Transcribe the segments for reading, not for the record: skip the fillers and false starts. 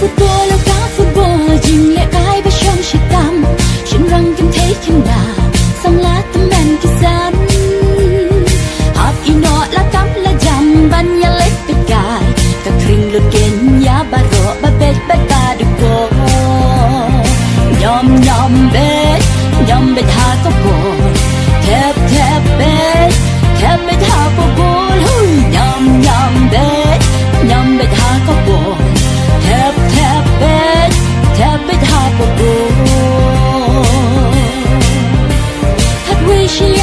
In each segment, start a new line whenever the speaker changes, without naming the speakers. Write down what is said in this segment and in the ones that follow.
football cả football dừng lệ cái bên trong chiếc camฉันรังกันเทขึ้นมาสองลาตะแมนกิสันหอบอีโนละกำละจำบันยาเล็กไปกายกะคริงลุดเกนยาบาโรบาเบ็ดบาตาดุโกยอมเบ็ดยอมเบ็ดหาก็โบแทบเบ็ดแทบเบ็ดหาก็โบยอมเบ็ดยอมเบ็ดหาก็โบแทบเบ็ดแทบเบ็ดหาก็โบคัดเวชิเลี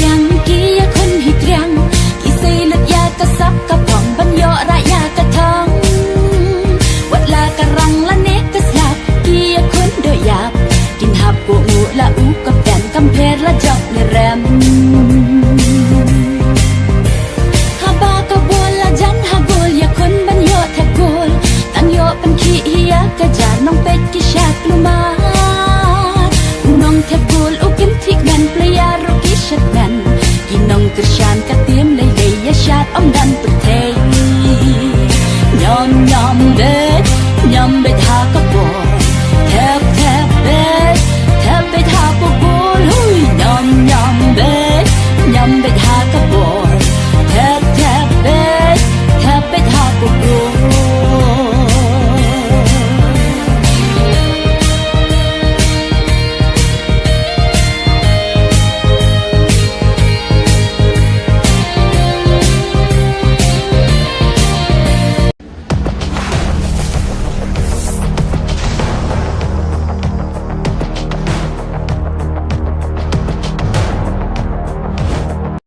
ยงกี่ยาคนหิตยังกี่เซลัดยากระซับกระป๋องบันยอระยากระทังวัดลากระรังละเนกกระสับกี่ยาคนโดยหยาบกินหับกูงูละอูกับแดนกำเพรละจับในแรมฮาบากะโบลละจันฮาโกลยาคนบันยอแทบโกลตั้งยอเป็นขี้เฮียกระจาดน้องเป็ดกิชากลุมาน้องแทบโกลอุกินทิกแมนปลายาโรกิชัดแมนกินน้องกระชานกระเตียมเลยยาชาดอมดันตุเทยอมเด้